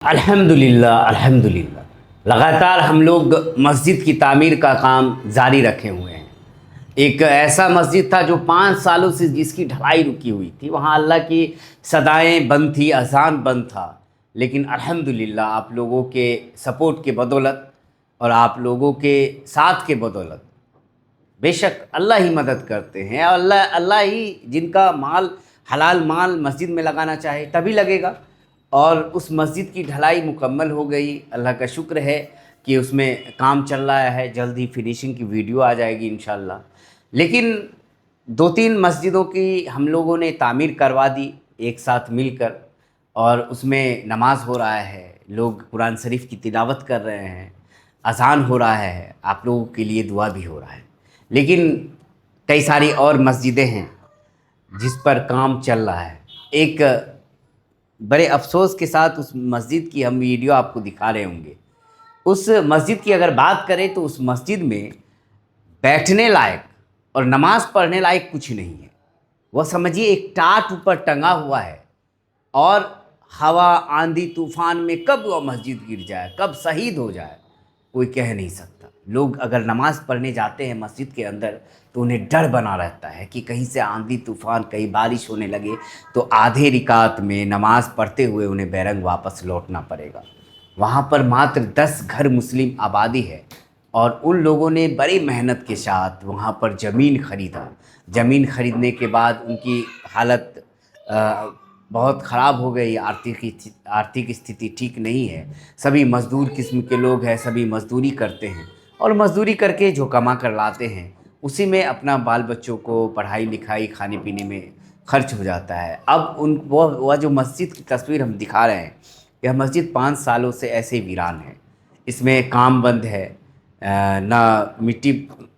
अल्हम्दुलिल्लाह अल्हम्दुलिल्लाह लगातार हम लोग मस्जिद की तामीर का काम जारी रखे हुए हैं। एक ऐसा मस्जिद था जो 5 सालों से जिसकी ढलाई रुकी हुई थी, वहाँ अल्लाह की सदाएं बंद थी, अज़ान बंद था। लेकिन अल्हम्दुलिल्लाह आप लोगों के सपोर्ट के बदौलत और आप लोगों के साथ के बदौलत, बेशक अल्लाह ही मदद करते हैं। अल्लाह अल्लाह ही जिनका माल हलाल माल मस्जिद में लगाना चाहे तभी लगेगा। और उस मस्जिद की ढलाई मुकम्मल हो गई, अल्लाह का शुक्र है कि उसमें काम चल रहा है। जल्द ही फिनिशिंग की वीडियो आ जाएगी इंशाल्लाह। लेकिन 2-3 मस्जिदों की हम लोगों ने तामीर करवा दी एक साथ मिलकर, और उसमें नमाज हो रहा है, लोग कुरान शरीफ की तिलावत कर रहे हैं, अज़ान हो रहा है, आप लोगों के लिए दुआ भी हो रहा है। लेकिन कई सारी और मस्जिदें हैं जिस पर काम चल रहा है। एक बड़े अफ़सोस के साथ उस मस्जिद की हम वीडियो आपको दिखा रहे होंगे। उस मस्जिद की अगर बात करें तो उस मस्जिद में बैठने लायक और नमाज़ पढ़ने लायक कुछ नहीं है। वह समझिए एक टाट ऊपर टंगा हुआ है, और हवा आंधी तूफान में कब वह मस्जिद गिर जाए, कब शहीद हो जाए, कोई कह नहीं सकता। लोग अगर नमाज़ पढ़ने जाते हैं मस्जिद के अंदर तो उन्हें डर बना रहता है कि कहीं से आंधी तूफ़ान, कहीं बारिश होने लगे तो आधे रिकात में नमाज़ पढ़ते हुए उन्हें बैरंग वापस लौटना पड़ेगा। वहाँ पर मात्र 10 घर मुस्लिम आबादी है, और उन लोगों ने बड़ी मेहनत के साथ वहाँ पर ज़मीन ख़रीदा। ज़मीन ख़रीदने के बाद उनकी हालत बहुत ख़राब हो गई, आर्थिक स्थिति ठीक नहीं है। सभी मज़दूर किस्म के लोग हैं, सभी मज़दूरी करते हैं, और मज़दूरी करके जो कमा कर लाते हैं उसी में अपना बाल बच्चों को पढ़ाई लिखाई खाने पीने में खर्च हो जाता है। अब उन वह जो मस्जिद की तस्वीर हम दिखा रहे हैं, यह मस्जिद 5 सालों से ऐसे ही वीरान है। इसमें काम बंद है, ना मिट्टी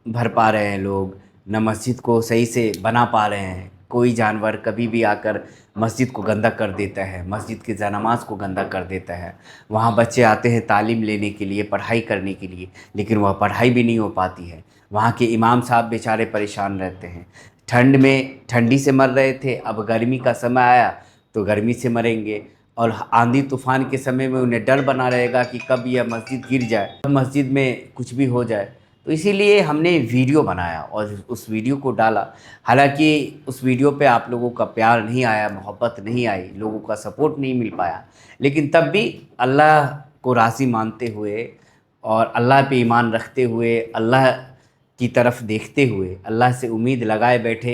भर पा रहे हैं लोग, ना मस्जिद को सही से बना पा रहे हैं। कोई जानवर कभी भी आकर मस्जिद को गंदा कर देता है, मस्जिद की जनामाज़ को गंदा कर देता है। वहाँ बच्चे आते हैं तालीम लेने के लिए, पढ़ाई करने के लिए, लेकिन वह पढ़ाई भी नहीं हो पाती है। वहाँ के इमाम साहब बेचारे परेशान रहते हैं। ठंड में ठंडी से मर रहे थे, अब गर्मी का समय आया तो गर्मी से मरेंगे, और आंधी तूफ़ान के समय में उन्हें डर बना रहेगा कि कब यह मस्जिद गिर जाए, कब मस्जिद में कुछ भी हो जाए। तो इसीलिए हमने वीडियो बनाया और उस वीडियो को डाला। हालांकि उस वीडियो पे आप लोगों का प्यार नहीं आया, मोहब्बत नहीं आई, लोगों का सपोर्ट नहीं मिल पाया, लेकिन तब भी अल्लाह को राज़ी मानते हुए और अल्लाह पे ईमान रखते हुए, अल्लाह की तरफ देखते हुए, अल्लाह से उम्मीद लगाए बैठे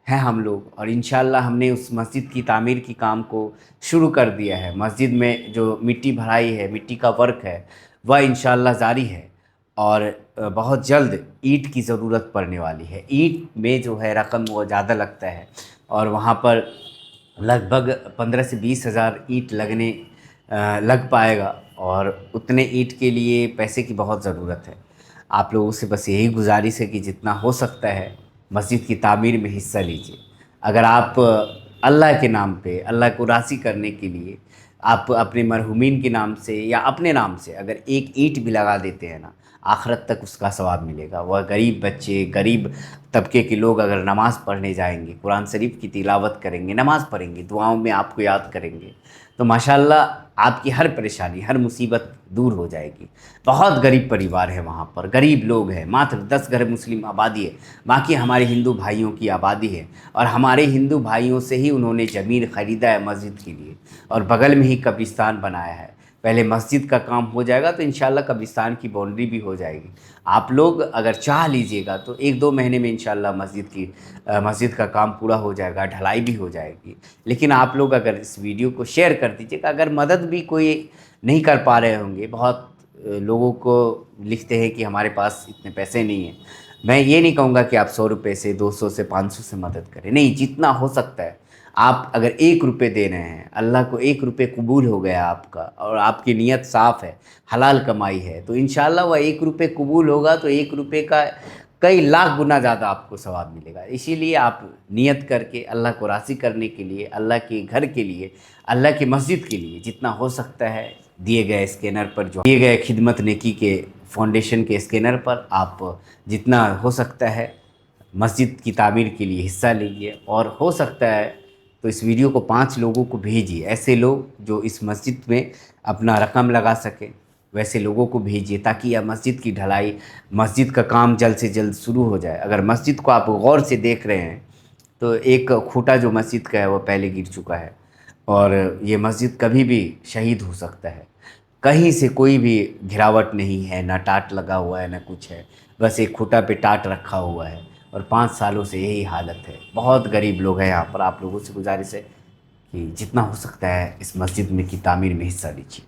हैं हम लोग। और इंशाअल्लाह हमने उस मस्जिद की तामीर की काम को शुरू कर दिया है। मस्जिद में जो मिट्टी भराई है, मिट्टी का वर्क है, वह इंशाअल्लाह जारी है। और बहुत जल्द ईंट की ज़रूरत पड़ने वाली है। ईंट में जो है रकम वो ज़्यादा लगता है, और वहाँ पर लगभग 15 से 20 हज़ार ईंट लग पाएगा, और उतने ईंट के लिए पैसे की बहुत ज़रूरत है। आप लोगों से बस यही गुजारिश है कि जितना हो सकता है मस्जिद की तामीर में हिस्सा लीजिए। अगर आप अल्लाह के नाम पे, अल्लाह को राज़ी करने के लिए, आप अपने मरहूमीन के नाम से या अपने नाम से अगर एक ईंट भी लगा देते हैं ना, आखिरत तक उसका सवाब मिलेगा। वह गरीब बच्चे, गरीब तबके के लोग अगर नमाज़ पढ़ने जाएंगे, कुरान शरीफ की तिलावत करेंगे, नमाज़ पढ़ेंगे, दुआओं में आपको याद करेंगे, तो माशाल्लाह आपकी हर परेशानी, हर मुसीबत दूर हो जाएगी। बहुत गरीब परिवार है वहाँ पर, गरीब लोग हैं, मात्र 10 घर मुस्लिम आबादी है, बाकी हमारे हिंदू भाइयों की आबादी है। और हमारे हिंदू भाइयों से ही उन्होंने ज़मीन ख़रीदा है मस्जिद के लिए, और बगल में ही कब्रिस्तान बनाया है। पहले मस्जिद का काम हो जाएगा तो इंशाल्लाह कब्रिस्तान की बाउंड्री भी हो जाएगी। आप लोग अगर चाह लीजिएगा तो 1-2 महीने में इंशाल्लाह मस्जिद का काम पूरा हो जाएगा, ढलाई भी हो जाएगी। लेकिन आप लोग अगर इस वीडियो को शेयर कर दीजिएगा। अगर मदद भी कोई नहीं कर पा रहे होंगे, बहुत लोगों को लिखते हैं कि हमारे पास इतने पैसे नहीं हैं। मैं ये नहीं कहूँगा कि आप 100 रुपये से, 200 से, 500 से मदद करें, नहीं, जितना हो सकता है। आप अगर 1 रुपये दे रहे हैं, अल्लाह को 1 रुपये कबूल हो गया आपका, और आपकी नीयत साफ़ है, हलाल कमाई है, तो इंशाल्लाह वह 1 रुपये कबूल होगा तो 1 रुपये का कई लाख गुना ज़्यादा आपको सवाब मिलेगा। इसीलिए आप नियत करके अल्लाह को राज़ी करने के लिए, अल्लाह के घर के लिए, अल्लाह की मस्जिद के लिए जितना हो सकता है, दिए गए स्कैनर पर, जो दिए गए खिदमत नेकी के फाउंडेशन के स्कैनर पर आप जितना हो सकता है मस्जिद की तामीर के लिए हिस्सा लीजिए। और हो सकता है तो इस वीडियो को 5 लोगों को भेजिए, ऐसे लोग जो इस मस्जिद में अपना रकम लगा सकें, वैसे लोगों को भेजिए ताकि यह मस्जिद की ढलाई, मस्जिद का काम जल्द से जल्द शुरू हो जाए। अगर मस्जिद को आप गौर से देख रहे हैं तो एक खूंटा जो मस्जिद का है वो पहले गिर चुका है और ये मस्जिद कभी भी शहीद हो सकता है। कहीं से कोई भी गिरावट नहीं है, ना टाट लगा हुआ है ना कुछ है, बस एक खूंटा पे टाट रखा हुआ है और 5 सालों से यही हालत है। बहुत गरीब लोग हैं यहाँ पर। आप लोगों से गुजारिश है कि जितना हो सकता है इस मस्जिद में की तामीर में हिस्सा लीजिए।